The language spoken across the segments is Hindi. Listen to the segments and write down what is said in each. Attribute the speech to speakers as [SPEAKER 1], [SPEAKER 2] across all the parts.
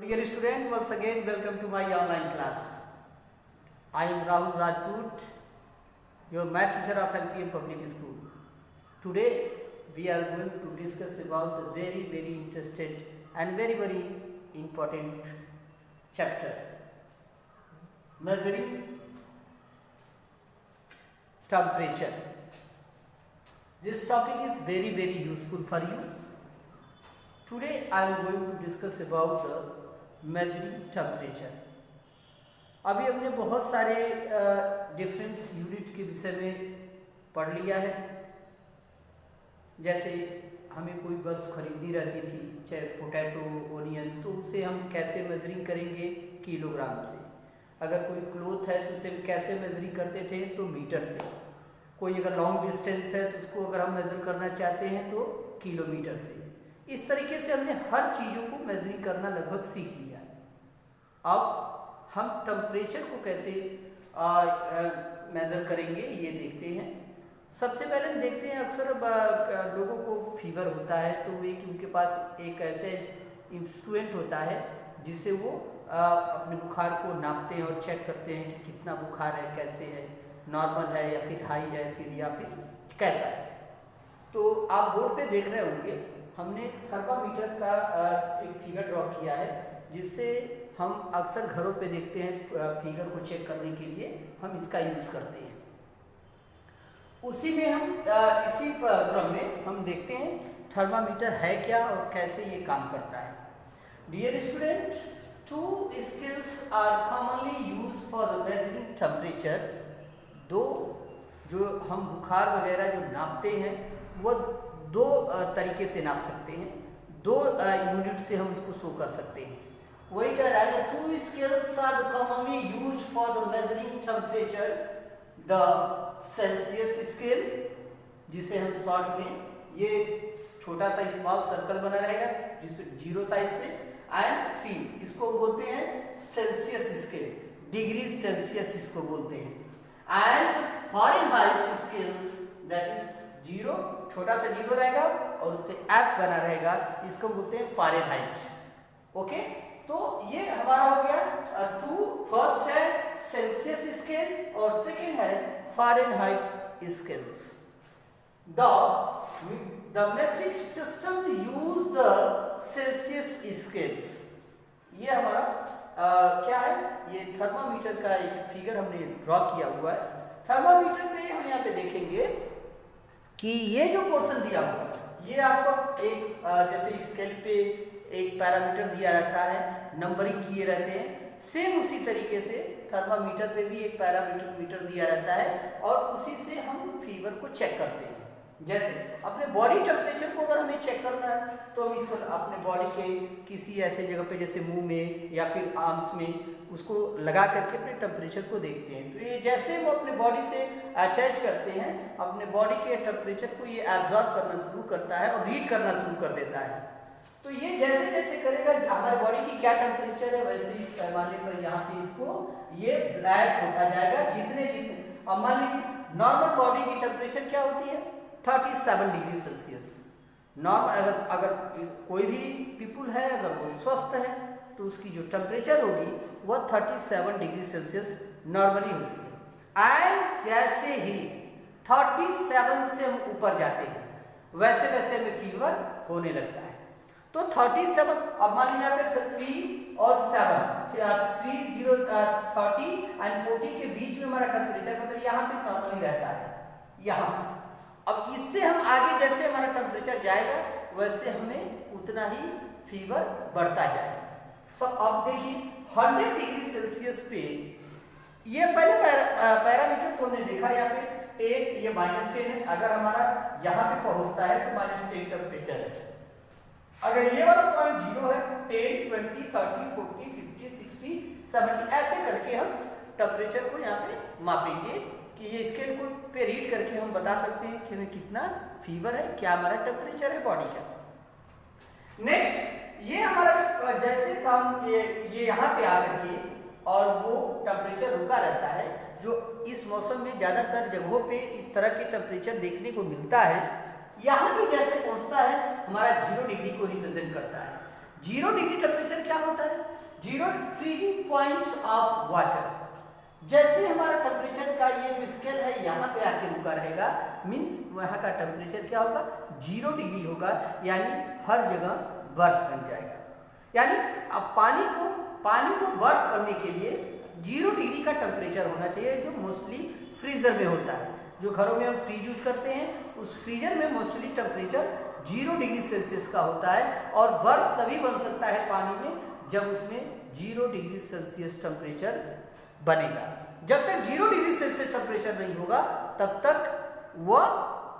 [SPEAKER 1] Dear student, once again welcome to my online class. I am Rahul Rajput, your math teacher of LPM Public School. Today we are going to discuss about the very interested and very important chapter, measuring temperature. This topic is very useful for you. Today I am going to discuss about the measuring temperature. अभी हमने बहुत सारे डिफरेंस यूनिट के विषय में पढ़ लिया है। जैसे हमें कोई वस्तु खरीदनी रहती थी, चाहे पोटैटो, ओनियन, तो उसे हम कैसे मेजरिंग करेंगे? किलोग्राम से। अगर कोई क्लोथ है तो उसे हम कैसे मेजरिंग करते थे? तो मीटर से। कोई अगर लॉन्ग डिस्टेंस है तो उसको अगर हम मेज़र करना चाहते हैं तो किलोमीटर से। इस तरीके से हमने हर चीज़ों को मेजरिंग करना लगभग सीख लिया है। अब हम टेम्परेचर को कैसे मेज़र करेंगे ये देखते हैं। सबसे पहले हम देखते हैं अक्सर लोगों को फीवर होता है तो उनके पास एक ऐसे इंस्ट्रूमेंट होता है जिससे वो अपने बुखार को नापते हैं और चेक करते हैं कि कितना बुखार है, कैसे है, नॉर्मल है या फिर हाई है या फिर कैसा है। तो आप बोर्ड पे देख रहे होंगे, हमने थर्मामीटर का एक फिगर ड्रॉ किया है जिससे हम अक्सर घरों पे देखते हैं फिगर को चेक करने के लिए हम इसका यूज़ करते हैं। उसी में हम इसी क्रम में हम देखते हैं थर्मामीटर है क्या और कैसे ये काम करता है। Dear students, two scales are commonly use for measuring temperature. दो जो हम बुखार वगैरह जो नापते हैं वो दो तरीके से नाप सकते हैं, दो यूनिट से हम इसको शो कर सकते हैं। वही कह रहा है, two scales are commonly use for the measuring temperature, the Celsius scale, जिसे हम शॉर्ट में ये छोटा सा स्मॉल सर्कल बना रहेगा जिसे 0 साइज से, एंड सी इसको बोलते हैं सेल्सियस स्केल, डिग्री सेल्सियस इसको बोलते हैं, and Fahrenheit scales that is 0, छोटा सा 0 रहेगा और उस पर एफ बना रहेगा, इसको बोलते हैं फ़ारेनहाइट। ओके, तो ये हमारा हो गया टू। फर्स्ट है सेल्सियस स्केल और सेकेंड है Fahrenheit scales. The metric system use the Celsius scales. ये हमारा क्या है? ये थर्मामीटर का एक फिगर हमने ड्रॉ किया हुआ है। थर्मामीटर पे हम यहाँ पे देखेंगे कि ये जो पोर्शन दिया हुआ है ये आपको एक जैसे स्केल पे एक पैरामीटर दिया रहता है, नंबरिंग किए रहते हैं, सेम उसी तरीके से थर्मामीटर पे भी एक पैरामीटर दिया रहता है और उसी से हम फीवर को चेक करते हैं। जैसे अपने बॉडी टेम्परेचर को अगर हमें चेक करना है तो हम इसको अपने बॉडी के किसी ऐसे जगह पे जैसे मुंह में या फिर आर्म्स में उसको लगा करके अपने टेम्परेचर को देखते हैं। तो ये जैसे वो अपने बॉडी से अटैच करते हैं, अपने बॉडी के टेम्परेचर को ये एब्जॉर्ब करना शुरू करता है और रीड करना शुरू कर देता है। तो ये जैसे जैसे करेगा हमारे बॉडी की क्या टेम्परेचर है वैसे इस पैमाने पर यहाँ पे इसको ये ब्लैक होता जाएगा जितने अब मान लीजिए नॉर्मल बॉडी की टेम्परेचर क्या होती है? 37 डिग्री सेल्सियस। नॉर्मल अगर कोई भी पीपुल है अगर वो स्वस्थ है तो उसकी जो टेम्परेचर होगी वह 37 डिग्री सेल्सियस नॉर्मली होती है। एंड जैसे ही 37 से हम ऊपर जाते हैं वैसे वैसे हमें फीवर होने लगता है। तो 37, अब मान लीजिए यहाँ पे 3 और 7, 30 एंड 40 के बीच में हमारा टेम्परेचर मतलब यहाँ पे नॉर्मली रहता है यहाँ। अब इससे हम आगे जैसे हमारा टेम्परेचर जाएगा वैसे हमें उतना ही फीवर बढ़ता जाएगा। अब देखिए 100 डिग्री सेल्सियस पे ये पहले पैरामीटर तो हमने देखा यहाँ पे 10, ये -10 है। अगर हमारा यहाँ पे पहुँचता है तो -10 टेम्परेचर है। अगर ये वाला पॉइंट 0 है, 10, 20, 30, 40, 50, 60, 70 ऐसे करके हम टेम्परेचर को यहाँ पे मापेंगे कि ये स्केल को पे रीड करके हम बता सकते हैं कि हमें कितना फीवर है, क्या हमारा टेम्परेचर है बॉडी का। नेक्स्ट ये हमारा जैसे था ये यहाँ पे आकर के और वो टेम्परेचर रुका रहता है, जो इस मौसम में ज़्यादातर जगहों पे इस तरह के टेम्परेचर देखने को मिलता है। यहाँ पे जैसे पहुँचता है हमारा 0 डिग्री को रिप्रेजेंट करता है। 0 डिग्री टेम्परेचर क्या होता है? Zero freezing point of water, जैसे हमारा टेम्परेचर का ये जो स्केल है यहाँ पे आके रुका रहेगा, मीन्स वहाँ का टेम्परेचर क्या होगा, 0 डिग्री होगा, यानी हर जगह बर्फ बन जाएगा। यानी अब पानी को बर्फ बनने के लिए 0 डिग्री का टेम्परेचर होना चाहिए, जो मोस्टली फ्रीजर में होता है। जो घरों में हम फ्रीज यूज करते हैं उस फ्रीजर में मोस्टली टेम्परेचर 0 डिग्री सेल्सियस का होता है, और बर्फ तभी बन सकता है पानी में जब उसमें 0 डिग्री सेल्सियस टेम्परेचर बनेगा। जब तक 0 डिग्री सेल्सियस टेम्परेचर नहीं होगा तब तक वह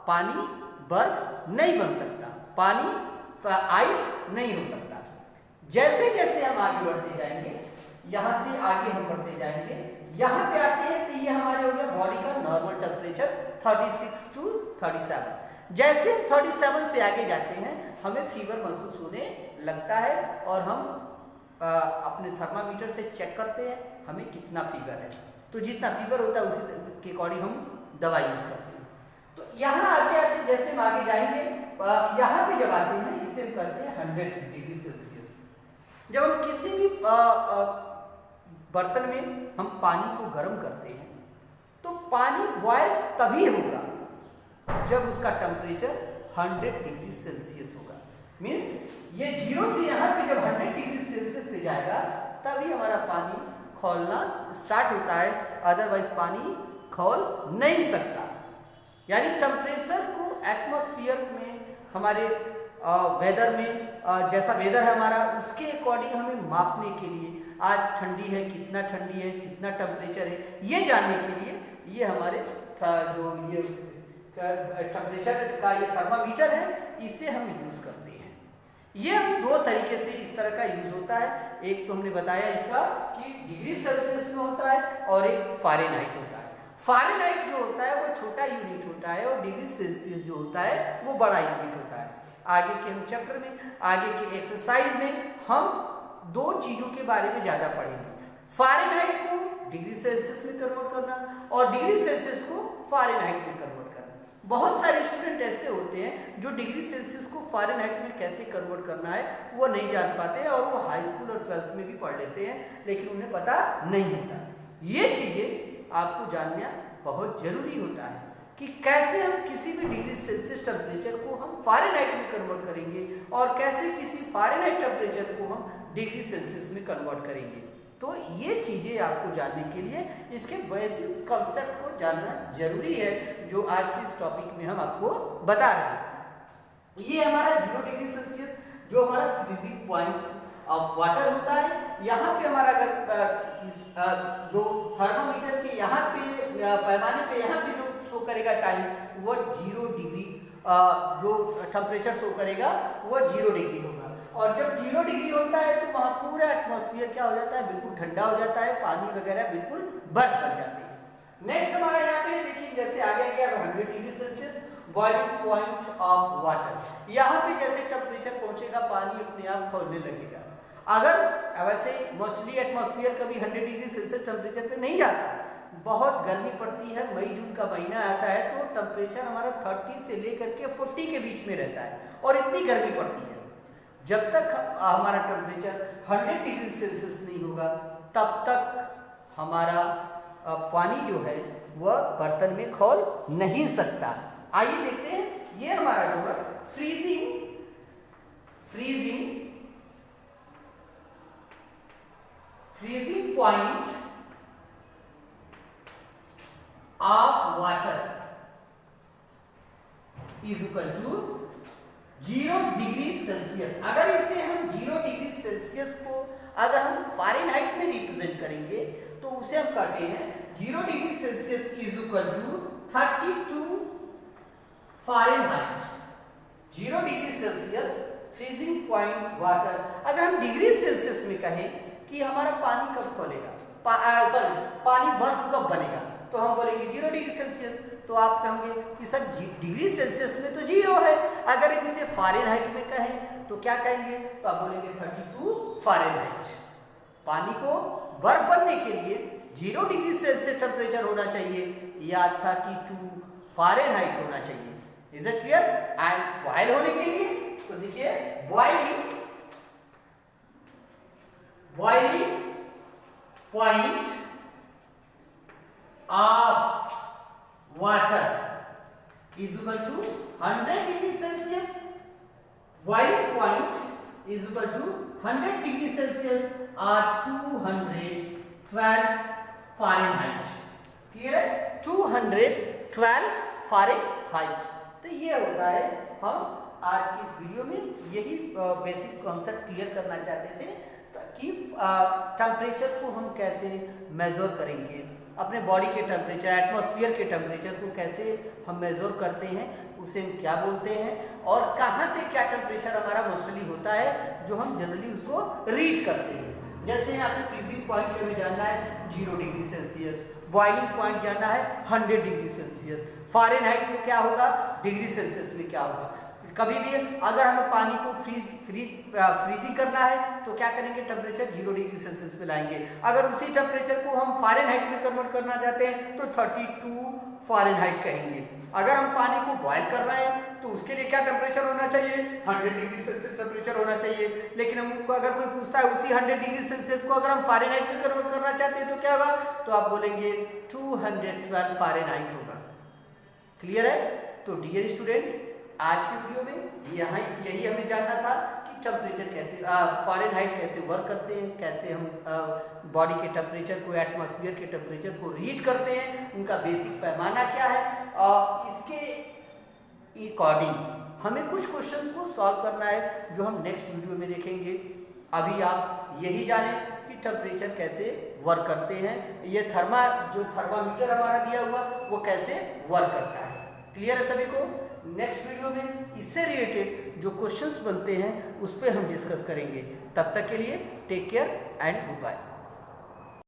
[SPEAKER 1] पानी बर्फ नहीं बन सकता, पानी आइस नहीं हो सकता। जैसे जैसे हम आगे बढ़ते जाएंगे, यहाँ से आगे हम बढ़ते जाएंगे, यहाँ पे आते हैं तो ये हमारे हो गया बॉडी का नॉर्मल टेम्परेचर 36 to 37। जैसे हम 37 से आगे जाते हैं हमें फीवर महसूस होने लगता है, और हम अपने थर्मामीटर से चेक करते हैं हमें कितना फीवर है। तो जितना फीवर होता है उसी के अकॉर्डिंग हम दवाई यूज करते हैं। तो यहाँ आते आते जैसे हम आगे जाएंगे, यहाँ पे जब आते हैं इसे हम कहते हैं 100 डिग्री सेल्सियस। जब हम किसी भी बर्तन में हम पानी को गर्म करते हैं तो पानी बॉयल तभी होगा जब उसका टेम्परेचर 100 डिग्री सेल्सियस होगा। मीन्स ये 0 से यहाँ पे जब 100 डिग्री सेल्सियस पे जाएगा तभी हमारा पानी खौलना स्टार्ट होता है, अदरवाइज पानी खौल नहीं सकता। यानी टेम्परेचर को एटमॉस्फेयर में हमारे वेदर में जैसा वेदर है हमारा उसके अकॉर्डिंग हमें मापने के लिए, आज ठंडी है, कितना ठंडी है, कितना टेम्परेचर है, ये जानने के लिए ये हमारे जो ये टेम्परेचर का ये थर्मामीटर है इसे हम यूज़ करते हैं। ये 2 तरीके से इस तरह का यूज़ होता है। एक तो हमने बताया इसका कि डिग्री सेल्सियस में होता है और एक फ़ारेनहाइट होता है। फ़ारेनहाइट जो होता है वो छोटा यूनिट होता है और डिग्री सेल्सियस जो होता है वो बड़ा यूनिट होता है। आगे के हम चैप्टर में, आगे के एक्सरसाइज में हम 2 चीज़ों के बारे में ज़्यादा पढ़ेंगे, फ़ारेनहाइट को डिग्री सेल्सियस में कन्वर्ट करना और डिग्री सेल्सियस को फ़ारेनहाइट में कन्वर्ट करना। बहुत सारे स्टूडेंट ऐसे होते हैं जो डिग्री सेल्सियस को फ़ारेनहाइट में कैसे कन्वर्ट करना है वो नहीं जान पाते हैं, और वो हाई स्कूल और 12th में भी पढ़ लेते हैं लेकिन उन्हें पता नहीं होता। ये चीज़ें आपको जानना बहुत ज़रूरी होता है कि कैसे हम किसी भी डिग्री सेल्सियस टेम्परेचर को हम फ़ारेनहाइट में कन्वर्ट करेंगे और कैसे किसी फ़ारेनहाइट टेम्परेचर को हम डिग्री सेल्सियस में कन्वर्ट करेंगे। तो ये चीज़ें आपको जानने के लिए इसके बेसिक कॉन्सेप्ट को जानना जरूरी है, जो आज के इस टॉपिक में हम आपको बता रहे हैं। ये हमारा 0 डिग्री सेल्सियस जो हमारा फ्रीजिंग पॉइंट ऑफ वाटर होता है। यहाँ पे हमारा अगर जो थर्मामीटर के यहाँ पे पैमाने पे यहाँ पे जो शो करेगा टाइम वो 0 डिग्री जो टेम्परेचर शो करेगा वो 0 डिग्री होगा, और जब 0 डिग्री होता है तो वहाँ पूरा एटमॉस्फेयर क्या हो जाता है, बिल्कुल ठंडा हो जाता है, पानी वगैरह बिल्कुल बर्फ बन जाती है। नेक्स्ट हमारा यहाँ पे देखिए जैसे आगे गया 100 degree Celsius boiling point of water. यहाँ पे जैसे टेम्परेचर पहुँचेगा पानी अपने आप खौलने लगेगा। अगर वैसे मोस्टली एटमॉस्फेयर कभी 100 डिग्री सेल्सियस टेम्परेचर पे नहीं जाता, बहुत गर्मी पड़ती है, मई जून का महीना आता है तो टेम्परेचर हमारा 30 से लेकर के 40 के बीच में रहता है और इतनी गर्मी पड़ती है। जब तक हमारा टेम्परेचर 100 डिग्री सेल्सियस नहीं होगा तब तक हमारा पानी जो है वह बर्तन में खौल नहीं सकता। आइए देखते हैं ये हमारा जो है freezing point of water is equal to 0 degree Celsius. अगर इसे हम 0 डिग्री सेल्सियस को अगर हम फ़ारेनहाइट में रिप्रेजेंट करेंगे तो उसे हम कहते हैं 0 degree Celsius is equal to 32 Fahrenheit. 0 degree Celsius freezing point water. अगर हम डिग्री सेल्सियस में कहें कि हमारा पानी कब खोलेगा, पानी बर्फ कब बनेगा, तो हम बोलेंगे 0 डिग्री सेल्सियस। तो आप कहेंगे कि सर डिग्री सेल्सियस में तो 0 है, अगर इसे फ़ारेनहाइट में कहें तो क्या कहेंगे, तो आप बोलेंगे 32 फ़ारेनहाइट। पानी को बर्फ बनने के लिए 0 डिग्री सेल्सियस टेम्परेचर होना चाहिए या 32 फ़ारेनहाइट होना चाहिए। Is it clear? And boil होने के लिए तो देखिए boiling point of water is equal to 100 degree Celsius. Boiling point is equal to 100 degree Celsius और 212 फ़ारेनहाइट. क्लियर है? 212 फ़ारेनहाइट. तो ये होता है, हम आज की इस वीडियो में यही बेसिक कॉन्सेप्ट क्लियर करना चाहते थे कि टेम्परेचर को हम कैसे मेज़र करेंगे, अपने बॉडी के टेम्परेचर, एटमॉस्फेयर के टेम्परेचर को कैसे हम मेज़र करते हैं, उसे हम क्या बोलते हैं, और कहाँ पे क्या टेम्परेचर हमारा मोस्टली होता है जो हम जनरली उसको रीड करते हैं. जैसे यहाँ पे फ्रीजिंग पॉइंट हमें जानना है 0 डिग्री सेल्सियस, बॉइलिंग पॉइंट जानना है 100 डिग्री सेल्सियस, फ़ारेनहाइट में क्या होगा, डिग्री सेल्सियस में क्या होगा. कभी भी अगर हमें पानी को फ्रीजिंग करना है तो क्या करेंगे, टेम्परेचर 0 डिग्री सेल्सियस पे लाएंगे. अगर उसी टेम्परेचर को हम फ़ारेनहाइट में कन्वर्ट करना चाहते हैं तो 32 फ़ारेनहाइट कहेंगे. अगर हम पानी को बॉयल कर रहे हैं तो उसके लिए क्या टेम्परेचर होना चाहिए, 100 डिग्री सेल्सियस टेम्परेचर होना चाहिए. लेकिन हमको अगर कोई पूछता है उसी 100 डिग्री सेल्सियस को अगर हम फ़ारेनहाइट में कन्वर्ट करना चाहते हैं तो क्या होगा, तो आप बोलेंगे 212 फ़ारेनहाइट होगा. क्लियर है? तो डियर स्टूडेंट, आज की वीडियो में यही हमें जानना था कि टेम्परेचर कैसे, फ़ारेनहाइट कैसे वर्क करते हैं, कैसे हम बॉडी के टेम्परेचर को, एटमॉस्फेयर के टेम्परेचर को रीड करते हैं, उनका बेसिक पैमाना क्या है. इसके अकॉर्डिंग हमें कुछ क्वेश्चंस को सॉल्व करना है जो हम नेक्स्ट वीडियो में देखेंगे. अभी आप यही जानें कि टेम्परेचर कैसे वर्क करते हैं, ये जो थर्मामीटर हमारा दिया हुआ वो कैसे वर्क करता है. क्लियर है सभी को? नेक्स्ट वीडियो में इससे रिलेटेड जो क्वेश्चंस बनते हैं उस पर हम डिस्कस करेंगे. तब तक के लिए take care and good bye.